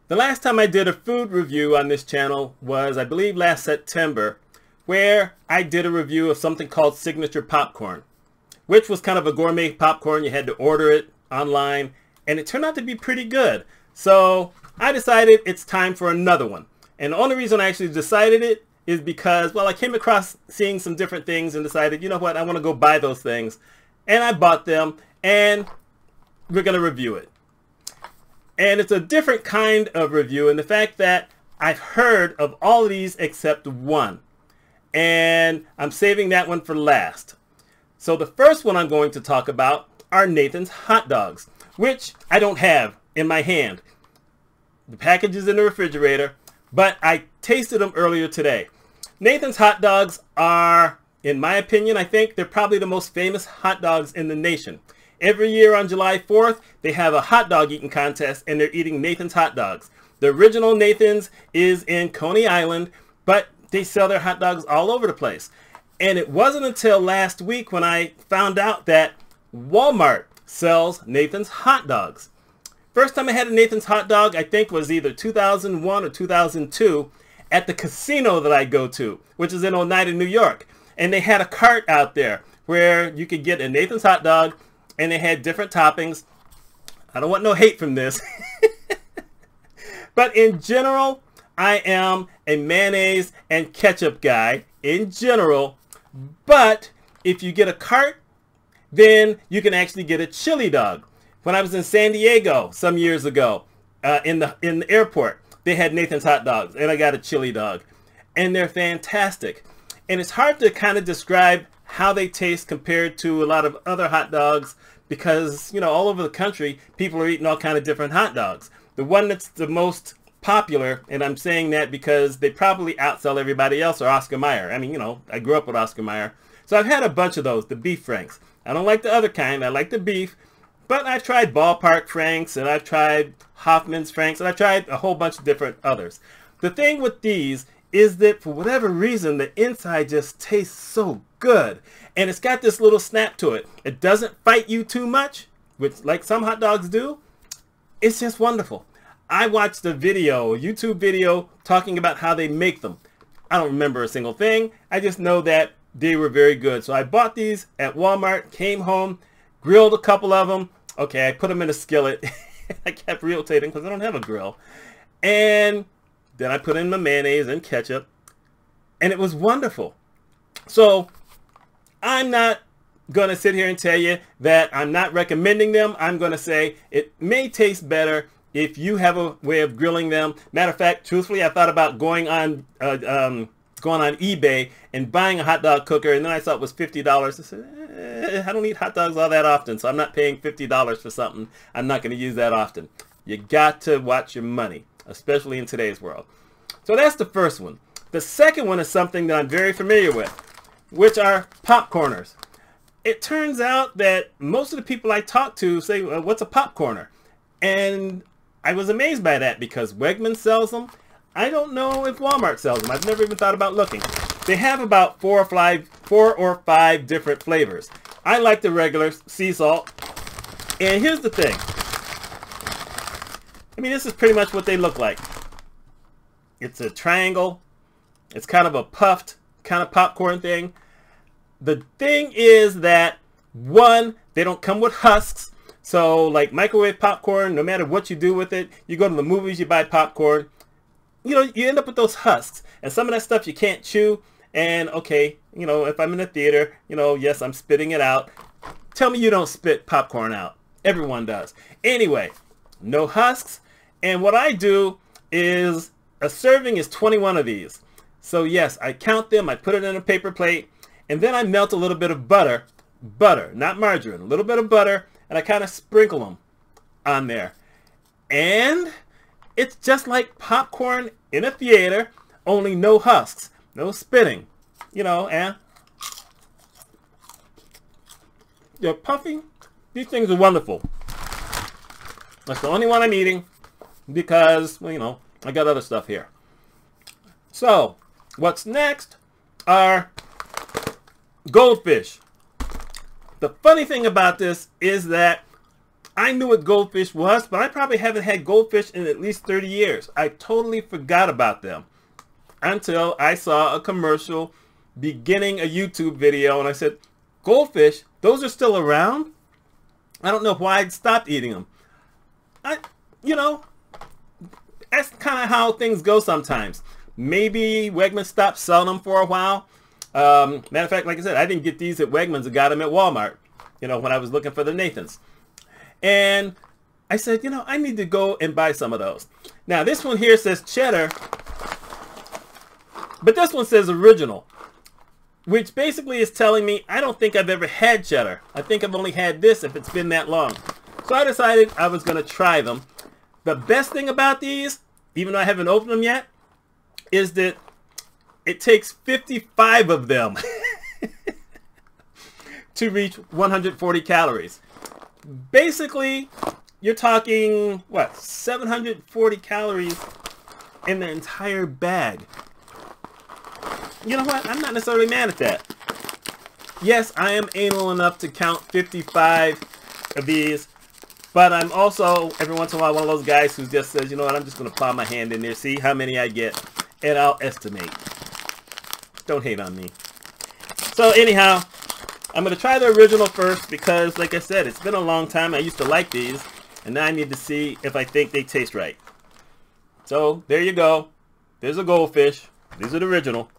The last time I did a food review on this channel was, I believe, last September, where I did a review of something called Signature Popcorn, which was kind of a gourmet popcorn. You had to order it online, and it turned out to be pretty good. So I decided it's time for another one. And the only reason I actually decided it is because, well, I came across seeing some different things and decided, you know what, I want to go buy those things. And I bought them, and we're going to review it. And it's a different kind of review in the fact that I've heard of all of these except one. And I'm saving that one for last. So the first one I'm going to talk about are Nathan's hot dogs, which I don't have in my hand. The package is in the refrigerator, but I tasted them earlier today. Nathan's hot dogs are, in my opinion, I think they're probably the most famous hot dogs in the nation. Every year on July 4th, they have a hot dog eating contest, and they're eating Nathan's hot dogs. The original Nathan's is in Coney Island, but they sell their hot dogs all over the place. And it wasn't until last week when I found out that Walmart sells Nathan's hot dogs. First time I had a Nathan's hot dog, I think, was either 2001 or 2002 at the casino that I go to, which is in Oneida, New York. And they had a cart out there where you could get a Nathan's hot dog, and they had different toppings. I don't want no hate from this. But in general, I am a mayonnaise and ketchup guy in general. But if you get a cart, then you can actually get a chili dog. When I was in San Diego some years ago, in the airport, they had Nathan's hot dogs, and I got a chili dog. And they're fantastic. And it's hard to kind of describe how they taste compared to a lot of other hot dogs because, you know, all over the country, people are eating all kind of different hot dogs. The one that's the most popular, and I'm saying that because they probably outsell everybody else, are Oscar Mayer. I mean, you know, I grew up with Oscar Mayer. So I've had a bunch of those, the beef franks. I don't like the other kind. I like the beef. But I've tried Ballpark Franks, and I've tried Hoffman's Franks, and I've tried a whole bunch of different others. The thing with these is that for whatever reason, the inside just tastes so good. And it's got this little snap to it. It doesn't fight you too much, which like some hot dogs do. It's just wonderful. I watched a video, a YouTube video, talking about how they make them. I don't remember a single thing. I just know that they were very good. So I bought these at Walmart, came home, grilled a couple of them. Okay, I put them in a skillet. I kept rotating because I don't have a grill. And then I put in my mayonnaise and ketchup. And it was wonderful. So I'm not going to sit here and tell you that I'm not recommending them. I'm going to say it may taste better if you have a way of grilling them. Matter of fact, truthfully, I thought about going on eBay and buying a hot dog cooker, and then I saw it was $50. I said, I don't eat hot dogs all that often, so I'm not paying $50 for something I'm not going to use that often. You got to watch your money, especially in today's world. So that's the first one. The second one is something that I'm very familiar with, which are popcorners. It turns out that most of the people I talk to say, what's a popcorner? And I was amazed by that because Wegmans sells them. I don't know if Walmart sells them. I've never even thought about looking. They have about four or five different flavors. I like the regular sea salt. And here's the thing. I mean, this is pretty much what they look like. It's a triangle. It's kind of a puffed kind of popcorn thing. The thing is that, one, they don't come with husks. So like microwave popcorn, no matter what you do with it, you go to the movies, you buy popcorn, you know, you end up with those husks. And some of that stuff you can't chew. And okay, you know, if I'm in a theater, you know, yes, I'm spitting it out. Tell me you don't spit popcorn out. Everyone does. Anyway, no husks. And what I do is a serving is 21 of these. So yes, I count them, I put it in a paper plate, and then I melt a little bit of butter, not margarine, a little bit of butter, and I kind of sprinkle them on there. And it's just like popcorn in a theater, only no husks, no spitting, you know, and they're puffy. These things are wonderful. That's the only one I'm eating because, well, you know, I got other stuff here. So, what's next are Goldfish. The funny thing about this is that I knew what Goldfish was, but I probably haven't had Goldfish in at least 30 years. I totally forgot about them until I saw a commercial beginning a YouTube video, and I said, Goldfish, those are still around? I don't know why I'd stopped eating them. You know, that's kind of how things go sometimes. Maybe Wegmans stopped selling them for a while. Matter of fact, like I said, I didn't get these at Wegmans. I got them at Walmart, you know, when I was looking for the Nathans. And I said, you know, I need to go and buy some of those. Now, this one here says cheddar, but this one says original, which basically is telling me I don't think I've ever had cheddar. I think I've only had this if it's been that long. So I decided I was going to try them. The best thing about these, even though I haven't opened them yet, is that it takes 55 of them to reach 140 calories. Basically, you're talking, what, 740 calories in the entire bag. You know what? I'm not necessarily mad at that. Yes, I am anal enough to count 55 of these, but I'm also, every once in a while, one of those guys who just says, you know what, I'm just going to plow my hand in there, see how many I get, and I'll estimate. Don't hate on me. So anyhow, I'm going to try the original first because, like I said, it's been a long time. I used to like these, and now I need to see if I think they taste right. So there you go. There's a Goldfish. These are the original.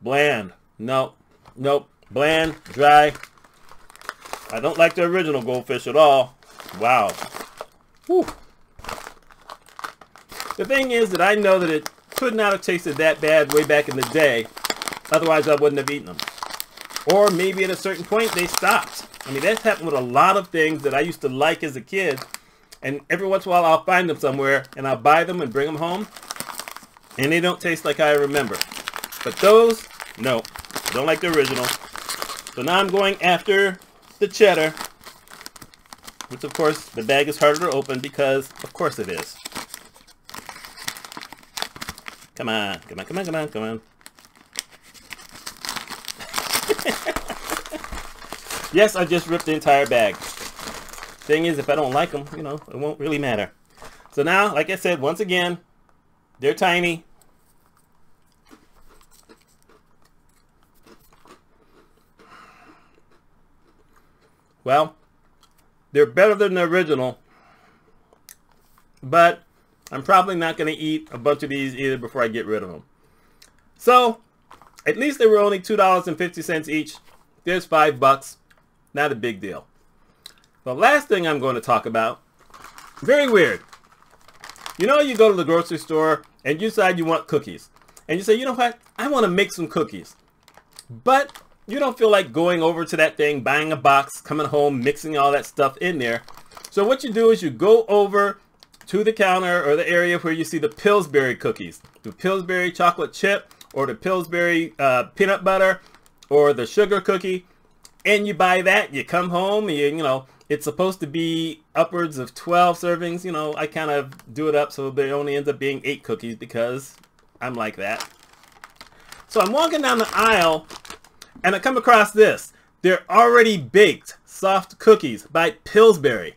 Bland. Nope. Nope. Bland. Dry. I don't like the original Goldfish at all. Wow. Whew. The thing is that I know that it could not have tasted that bad way back in the day. Otherwise, I wouldn't have eaten them. Or maybe at a certain point, they stopped. I mean, that's happened with a lot of things that I used to like as a kid. And every once in a while, I'll find them somewhere, and I'll buy them and bring them home. And they don't taste like I remember. But those, no. I don't like the original. So now I'm going after the cheddar. Which, of course, the bag is harder to open because, of course it is. Come on, come on, come on, come on, come on. Yes, I just ripped the entire bag. Thing is, if I don't like them, you know, it won't really matter. So now, like I said, once again, they're tiny. Well, they're better than the original, but I'm probably not going to eat a bunch of these either before I get rid of them. So, at least they were only $2.50 each. There's $5. Not a big deal. The last thing I'm going to talk about, very weird. You know, you go to the grocery store and you decide you want cookies. And you say, you know what? I want to make some cookies. But you don't feel like going over to that thing, buying a box, coming home, mixing all that stuff in there. So what you do is you go over to the counter or the area where you see the Pillsbury cookies, the Pillsbury chocolate chip or the Pillsbury peanut butter or the sugar cookie, and you buy that. You come home, you know, it's supposed to be upwards of 12 servings. You know, I kind of do it up so there only ends up being 8 cookies because I'm like that. So I'm walking down the aisle and I come across this. They're already baked soft cookies by Pillsbury.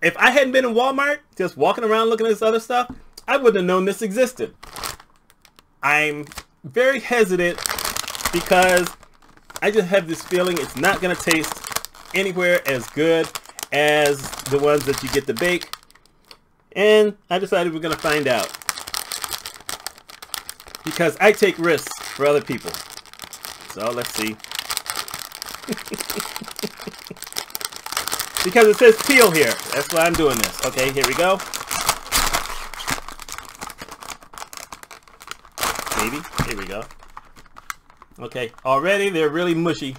If I hadn't been in Walmart, just walking around looking at this other stuff, I wouldn't have known this existed. I'm very hesitant because I just have this feeling it's not going to taste anywhere as good as the ones that you get to bake. And I decided we're going to find out. Because I take risks for other people. So let's see. Because it says peel here. That's why I'm doing this. Okay, here we go. Maybe. Here we go. Okay, already they're really mushy.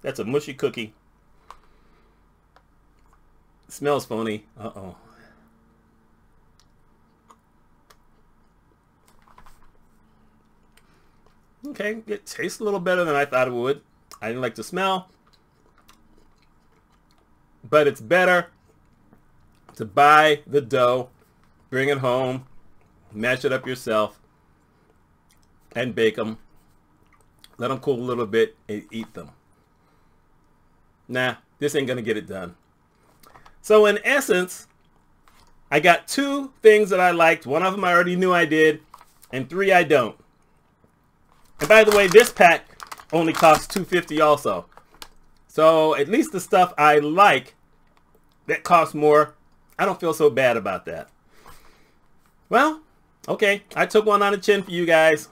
That's a mushy cookie. It smells phony. Uh-oh. Okay, it tastes a little better than I thought it would. I didn't like the smell. But it's better to buy the dough, bring it home, mash it up yourself, and bake them. Let them cool a little bit and eat them. Nah, this ain't gonna get it done. So in essence, I got 2 things that I liked. One of them I already knew I did, and 3 I don't. And by the way, this pack only costs $2.50 also. So at least the stuff I like that costs more, I don't feel so bad about that. Well, okay, I took one on the chin for you guys.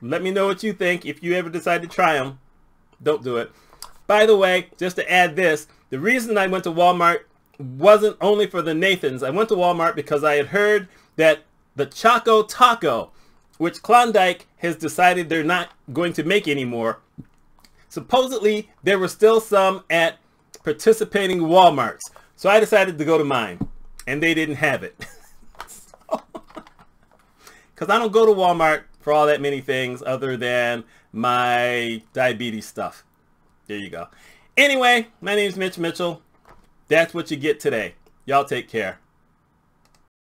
Let me know what you think. If you ever decide to try them, don't do it. By the way, just to add this, the reason I went to Walmart wasn't only for the Nathans. I went to Walmart because I had heard that the Choco Taco, which Klondike has decided they're not going to make anymore, supposedly there were still some at participating Walmarts. So I decided to go to mine, and they didn't have it. Because I don't go to Walmart for all that many things other than my diabetes stuff. There you go. Anyway, my name's Mitch Mitchell. That's what you get today. Y'all take care.